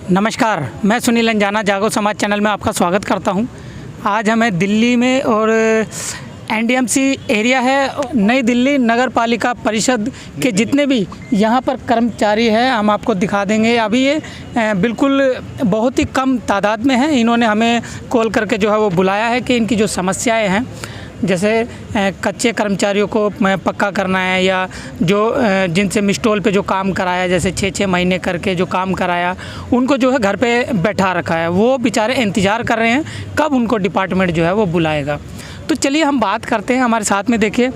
नमस्कार, मैं सुनील अंजाना जागो समाज चैनल में आपका स्वागत करता हूं। आज हमें दिल्ली में और एनडीएमसी एरिया है, नई दिल्ली नगर पालिका परिषद के जितने भी यहाँ पर कर्मचारी हैं हम आपको दिखा देंगे। अभी ये बिल्कुल बहुत ही कम तादाद में हैं। इन्होंने हमें कॉल करके जो है वो बुलाया है कि इनकी जो समस्याएं हैं, जैसे कच्चे कर्मचारियों को पक्का करना है या जो जिनसे मिस्टोल पे जो काम कराया, जैसे 6-6 महीने करके जो काम कराया, उनको जो है घर पे बैठा रखा है। वो बेचारे इंतज़ार कर रहे हैं कब उनको डिपार्टमेंट जो है वो बुलाएगा। तो चलिए हम बात करते हैं। हमारे साथ में देखिए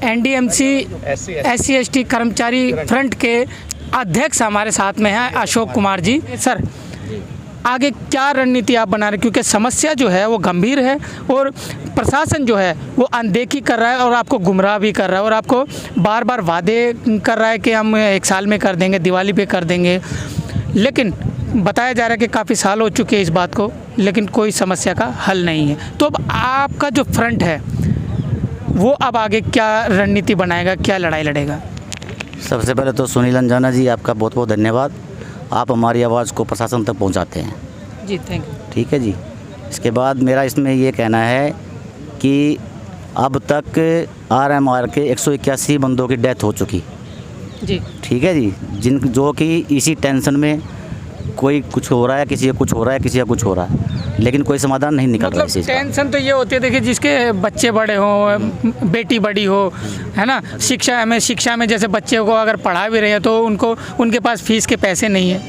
एनडीएमसी SC/ST कर्मचारी फ्रंट के अध्यक्ष हमारे साथ में हैं अशोक कुमार जी। सर, आगे क्या रणनीति आप बना रहे हैं, क्योंकि समस्या जो है वो गंभीर है और प्रशासन जो है वो अनदेखी कर रहा है और आपको गुमराह भी कर रहा है और आपको बार बार वादे कर रहा है कि हम 1 साल में कर देंगे, दिवाली पे कर देंगे, लेकिन बताया जा रहा है कि काफ़ी साल हो चुके हैं इस बात को, लेकिन कोई समस्या का हल नहीं है। तो अब आपका जो फ्रंट है वो अब आगे क्या रणनीति बनाएगा, क्या लड़ाई लड़ेगा? सबसे पहले तो सुनील अंजाना जी, आपका बहुत बहुत धन्यवाद। आप हमारी आवाज़ को प्रशासन तक पहुंचाते हैं जी, थैंक यू। ठीक है जी। इसके बाद मेरा इसमें ये कहना है कि अब तक RMR के 181 बंदों की डेथ हो चुकी जी, ठीक है जी, जो कि इसी टेंशन में कोई कुछ हो रहा है, किसी का कुछ हो रहा है, किसी का कुछ हो रहा है, लेकिन कोई समाधान नहीं निकल रहा है इस चीज़ का। टेंशन तो ये होती है, देखिए, जिसके बच्चे बड़े हों, बेटी बड़ी हो, है ना, शिक्षा में जैसे बच्चे को अगर पढ़ा भी रहे हैं तो उनके पास फीस के पैसे नहीं है,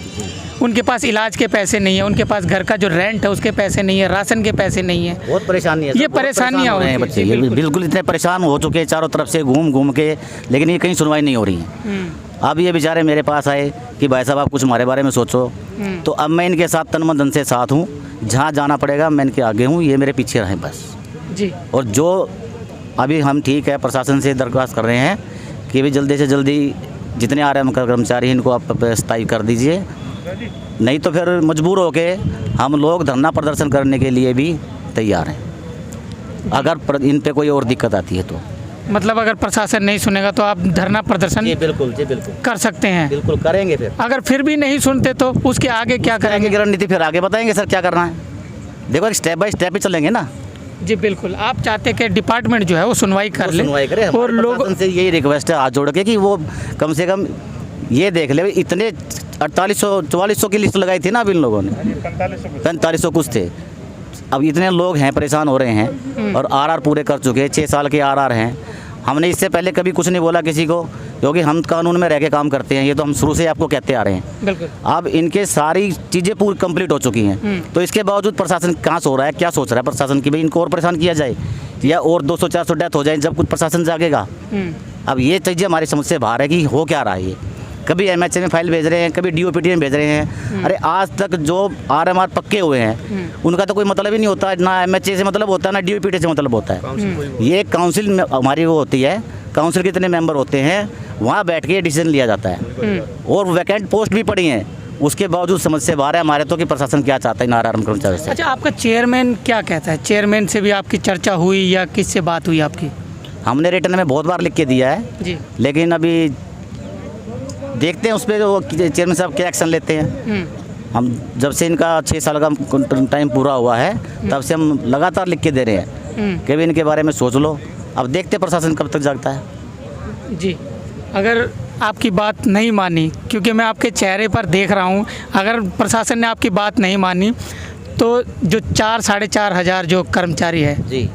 उनके पास इलाज के पैसे नहीं है, उनके पास घर का जो रेंट है उसके पैसे नहीं है, राशन के पैसे नहीं है। बहुत परेशानी है, ये परेशानियाँ हो रही हैं बच्चे, बिल्कुल इतने परेशान हो चुके हैं चारों तरफ से घूम के, लेकिन ये कहीं सुनवाई नहीं हो रही है। अब ये बेचारे मेरे पास आए कि भाई साहब आप कुछ हमारे बारे में सोचो, तो अब मैं इनके साथ तन मन धन से साथ हूँ। जहाँ जाना पड़ेगा मैं इनके आगे हूँ, ये मेरे पीछे रहें बस जी। और जो अभी हम ठीक है प्रशासन से दरख्वास्त कर रहे हैं कि भी जल्दी से जल्दी जितने RM कर्मचारी हैं इनको आप स्थायी कर दीजिए, नहीं तो फिर मजबूर होके हम लोग धरना प्रदर्शन करने के लिए भी तैयार हैं अगर इन पे कोई और दिक्कत आती है तो। मतलब अगर प्रशासन नहीं सुनेगा तो आप धरना प्रदर्शन जी बिल्कुल कर सकते हैं? बिल्कुल करेंगे। फिर अगर फिर भी नहीं सुनते तो उसके आगे क्या करेंगे? रणनीति फिर आगे बताएंगे सर क्या करना है। देखो एक स्टेप बाय स्टेप ही चलेंगे ना जी। बिल्कुल, आप चाहते कि डिपार्टमेंट जो है वो सुनवाई कर ले और लोग से यही रिक्वेस्ट है हाथ जोड़ के कि वो कम से कम ये देख ले। इतने 4800-4400 की लिस्ट लगाई थी ना अभी इन लोगों ने, 4500 कुछ थे। अब इतने लोग हैं परेशान हो रहे हैं और RR पूरे कर चुके हैं, 6 साल के RR हैं। हमने इससे पहले कभी कुछ नहीं बोला किसी को, क्योंकि हम कानून में रह के काम करते हैं, ये तो हम शुरू से आपको कहते आ रहे हैं। बिल्कुल। अब इनके सारी चीज़ें पूरी कंप्लीट हो चुकी हैं, तो इसके बावजूद प्रशासन कहाँ सो रहा है, क्या सोच रहा है प्रशासन की भाई इनको और परेशान किया जाए या और 200-400 डेथ हो जाए जब कुछ प्रशासन जागेगा। अब ये चीज़ें हमारी समझ से बाहर है कि हो क्या रहा है। ये कभी MHA में फाइल भेज रहे हैं, कभी DOPT में भेज रहे हैं। अरे आज तक जो RMR पक्के हुए हैं उनका तो कोई मतलब ही नहीं होता, ना MHA से मतलब होता है ना DOPT से मतलब होता है। ये काउंसिल में हमारी वो होती है, काउंसिल के इतने मेंबर होते हैं, वहाँ बैठ के डिसीजन लिया जाता है और वैकेंट पोस्ट भी पड़ी हैं। उसके बावजूद समझ से बाहर है हमारे तो कि प्रशासन क्या चाहता है RMR कर्मचारी से। अच्छा, आपका चेयरमैन क्या कहता है? चेयरमैन से भी आपकी चर्चा हुई या किससे बात हुई आपकी? हमने रिटर्न में बहुत बार लिख के दिया है जी, लेकिन अभी देखते हैं उस पर जो चेयरमैन साहब क्या एक्शन लेते हैं। हम जब से इनका 6 साल का टाइम पूरा हुआ है तब से हम लगातार लिख के दे रहे हैं कि भी इनके बारे में सोच लो। अब देखते हैं प्रशासन कब तक जागता है। जी, अगर आपकी बात नहीं मानी, क्योंकि मैं आपके चेहरे पर देख रहा हूँ, अगर प्रशासन ने आपकी बात नहीं मानी तो जो 4-4.5 हज़ार जो कर्मचारी है जी,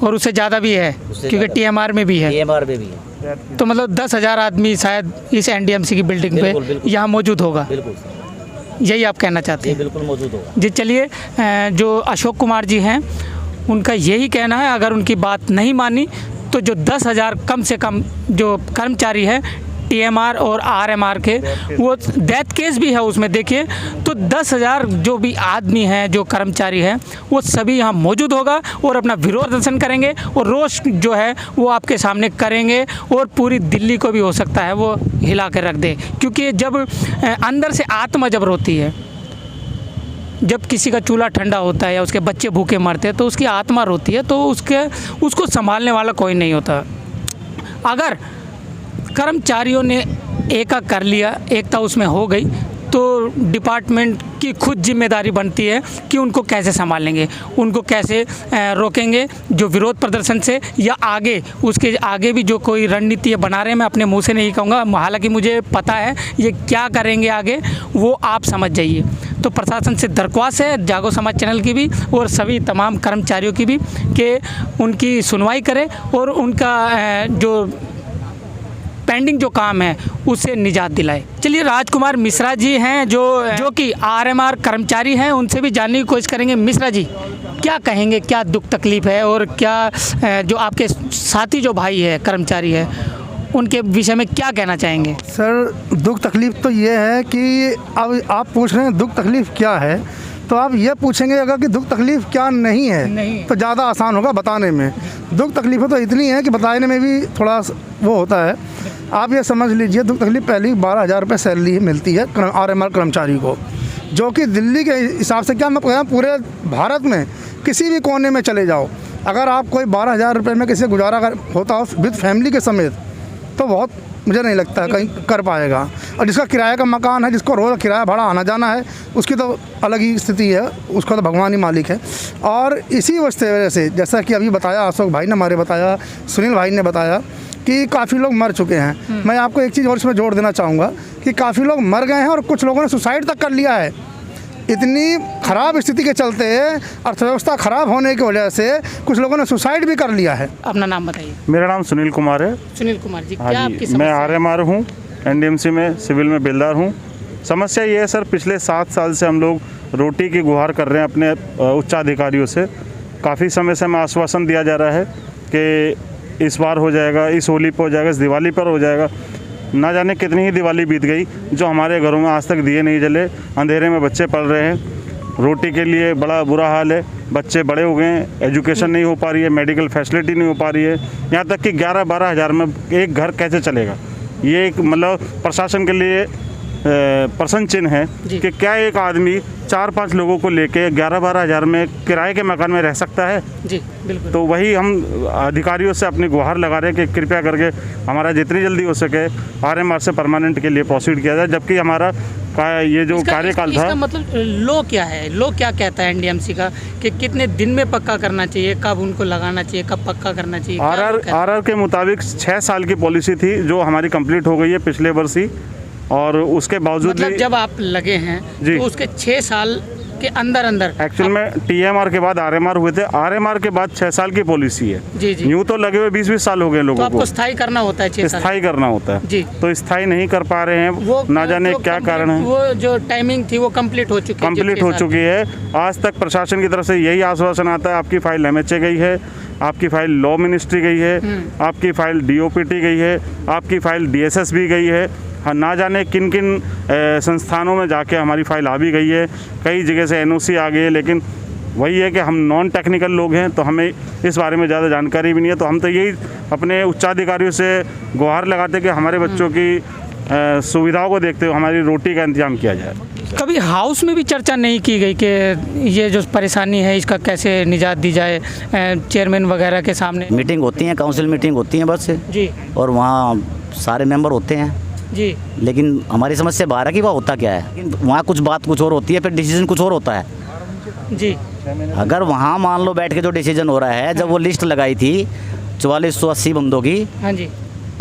और उससे ज़्यादा भी है क्योंकि TMR में भी है, TMR में भी है, तो मतलब 10,000 आदमी शायद इस NDMC की बिल्डिंग पे यहाँ मौजूद होगा। बिल्कुल, यही आप कहना चाहते हैं? बिल्कुल मौजूद होगा जी। चलिए, जो अशोक कुमार जी हैं उनका यही कहना है, अगर उनकी बात नहीं मानी तो जो 10,000 कम से कम जो कर्मचारी है TMR और RMR के, वो डेथ केस भी है उसमें, देखिए, तो 10,000 जो भी आदमी हैं, जो कर्मचारी हैं, वो सभी यहाँ मौजूद होगा और अपना विरोध प्रदर्शन करेंगे और रोष जो है वो आपके सामने करेंगे और पूरी दिल्ली को भी हो सकता है वो हिला कर रख दे। क्योंकि जब अंदर से आत्मा जब रोती है, जब किसी का चूल्हा ठंडा होता है या उसके बच्चे भूखे मरते हैं तो उसकी आत्मा रोती है, तो उसको संभालने वाला कोई नहीं होता। अगर कर्मचारियों ने एका कर लिया, एकता उसमें हो गई, तो डिपार्टमेंट की खुद जिम्मेदारी बनती है कि उनको कैसे संभालेंगे, उनको कैसे रोकेंगे जो विरोध प्रदर्शन से, या आगे उसके आगे भी जो कोई रणनीति बना रहे हैं। मैं अपने मुंह से नहीं कहूँगा, हालांकि मुझे पता है ये क्या करेंगे आगे, वो आप समझ जाइए। तो प्रशासन से दरख्वास्त है, जागो समाज चैनल की भी और सभी तमाम कर्मचारियों की भी, कि उनकी सुनवाई करें और उनका जो पेंडिंग जो काम है उससे निजात दिलाए। चलिए, राजकुमार मिश्रा जी हैं जो कि आरएमआर कर्मचारी हैं, उनसे भी जानने की कोशिश करेंगे। मिश्रा जी, क्या कहेंगे, क्या दुख तकलीफ है, और क्या जो आपके साथी जो भाई है कर्मचारी है उनके विषय में क्या कहना चाहेंगे? सर, दुख तकलीफ़ तो ये है कि अब आप पूछ रहे हैं दुख तकलीफ़ क्या है, तो आप ये पूछेंगे अगर कि दुख तकलीफ़ क्या नहीं है तो ज़्यादा आसान होगा बताने में। दुख तकलीफ़ें तो इतनी हैं कि बताने में भी थोड़ा वो होता है। आप ये समझ लीजिए, दुख तकलीफ़ पहली 12,000 रुपये सैलरी मिलती है आरएमआर कर्मचारी को, जो कि दिल्ली के हिसाब से, क्या मैं कह, पूरे भारत में किसी भी कोने में चले जाओ, अगर आप कोई 12,000 रुपये में किसी गुजारा होता हो विद फैमिली के समेत, तो बहुत मुझे नहीं लगता कहीं कर पाएगा। और जिसका किराए का मकान है, जिसको रोज़ किराया भाड़ा आना जाना है, उसकी तो अलग ही स्थिति है, उसका तो भगवान ही मालिक है। और इसी वजह से, जैसा कि अभी बताया अशोक भाई ने, हमारे बताया, सुनील भाई ने बताया कि काफ़ी लोग मर चुके हैं। मैं आपको एक चीज़ और इसमें जोड़ देना चाहूँगा कि काफ़ी लोग मर गए हैं और कुछ लोगों ने सुसाइड तक कर लिया है। इतनी ख़राब स्थिति के चलते, अर्थव्यवस्था ख़राब होने की वजह से कुछ लोगों ने सुसाइड भी कर लिया है। अपना नाम बताइए। मेरा नाम सुनील कुमार है। सुनील कुमार जी, हाँ क्या जी, आपकी मैं समस्या है? आरएमआर हूँ, एनडीएमसी में सिविल में बेलदार हूँ। समस्या ये है सर, पिछले 7 साल से हम लोग रोटी की गुहार कर रहे हैं अपने उच्चाधिकारियों से। काफ़ी समय से हमें आश्वासन दिया जा रहा है कि इस बार हो जाएगा, इस होली पर हो जाएगा, इस दिवाली पर हो जाएगा। ना जाने कितनी ही दिवाली बीत गई जो हमारे घरों में आज तक दिए नहीं जले, अंधेरे में बच्चे पढ़ रहे हैं। रोटी के लिए बड़ा बुरा हाल है, बच्चे बड़े हो गए हैं, एजुकेशन नहीं हो पा रही है, मेडिकल फैसिलिटी नहीं हो पा रही है, यहाँ तक कि 11-12 हज़ार में एक घर कैसे चलेगा। ये एक मतलब प्रशासन के लिए प्रश्न चिन्ह है कि क्या एक आदमी 4-5 लोगों को लेके 11-12 हज़ार में किराए के मकान में रह सकता है? जी बिल्कुल। तो वही हम अधिकारियों से अपनी गुहार लगा रहे हैं कि कृपया करके हमारा जितनी जल्दी हो सके आरएमआर से परमानेंट के लिए प्रोसीड किया जाए, जबकि हमारा ये जो कार्यकाल था। इसका मतलब लो क्या है, लो क्या कहता है एनडीएमसी का, कि कितने दिन में पक्का करना चाहिए, कब उनको लगाना चाहिए, कब पक्का करना चाहिए? आरआर के मुताबिक 6 साल की पॉलिसी थी जो हमारी कंप्लीट हो गई है पिछले वर्ष ही, और उसके बावजूद मतलब जब आप लगे हैं तो उसके 6 साल के अंदर एक्चुअल में टीएमआर के बाद आरएमआर हुए थे, आरएमआर के बाद 6 साल की पॉलिसी है। जी जी। यूँ तो लगे हुए 20-20 साल हो गए लोगों को। आपको स्थायी करना होता है, 6 साल स्थायी करना होता है जी। तो स्थायी नहीं कर पा रहे हैं, वो ना जाने क्या कारण है। वो जो टाइमिंग थी वो कंप्लीट हो चुकी है। आज तक प्रशासन की तरफ से यही आश्वासन आता है, आपकी फाइल एमएचए गई है, आपकी फाइल लॉ मिनिस्ट्री गई है, आपकी फाइल डीओपीटी गई है, आपकी फाइल डीएसएस भी गई है। हाँ, ना जाने किन किन संस्थानों में जाके हमारी फ़ाइल आ भी गई है, कई जगह से एनओसी आ गई है। लेकिन वही है कि हम नॉन टेक्निकल लोग हैं तो हमें इस बारे में ज़्यादा जानकारी भी नहीं है। तो हम तो यही अपने उच्चाधिकारियों से गुहार लगाते कि हमारे बच्चों की सुविधाओं को देखते हुए हमारी रोटी का इंतजाम किया जाए। कभी हाउस में भी चर्चा नहीं की गई कि ये जो परेशानी है इसका कैसे निजात दी जाए? चेयरमैन वगैरह के सामने मीटिंग होती है, काउंसिल मीटिंग होती है बस जी, और वहाँ सारे मेंबर होते हैं जी। लेकिन हमारी समस्या बाहर है कि वहाँ होता क्या है, वहाँ कुछ बात कुछ और होती है, फिर डिसीजन कुछ और होता है जी। अगर वहाँ मान लो बैठ के जो डिसीजन हो रहा है, जब वो लिस्ट लगाई थी 4480 बंदों की, हाँ जी,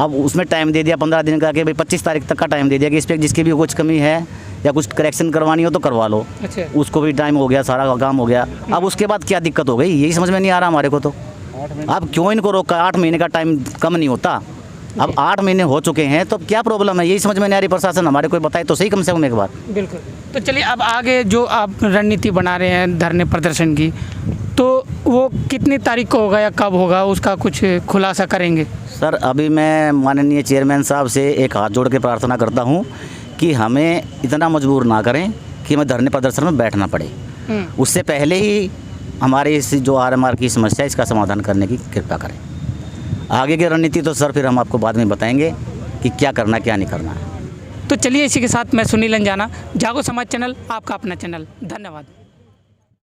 अब उसमें टाइम दे दिया 15 दिन का कि भाई 25 तारीख तक का टाइम दे दिया कि इस पर जिसकी भी कुछ कमी है या कुछ करेक्शन करवानी हो तो करवा लो। अच्छा। उसको भी टाइम हो गया, सारा काम हो गया। अब उसके बाद क्या दिक्कत हो गई यही समझ में नहीं आ रहा हमारे को। तो अब क्यों इनको रोका? 8 महीने का टाइम कम नहीं होता? अब 8 महीने हो चुके हैं तो क्या प्रॉब्लम है, यही समझ में नहीं आ रही। प्रशासन हमारे को बताए तो सही कम से कम एक बार। बिल्कुल। तो चलिए, अब आगे जो आप रणनीति बना रहे हैं धरने प्रदर्शन की, तो वो कितनी तारीख को होगा या कब होगा, उसका कुछ खुलासा करेंगे? सर, अभी मैं माननीय चेयरमैन साहब से एक हाथ जोड़ के प्रार्थना करता हूँ कि हमें इतना मजबूर ना करें कि हमें धरने प्रदर्शन में बैठना पड़े। उससे पहले ही हमारे इस जो आरएमआर की समस्या है इसका समाधान करने की कृपा करें। आगे की रणनीति तो सर फिर हम आपको बाद में बताएंगे कि क्या करना क्या नहीं करना है। तो चलिए, इसी के साथ मैं सुनील अंजाना, जागो समाज चैनल, आपका अपना चैनल। धन्यवाद।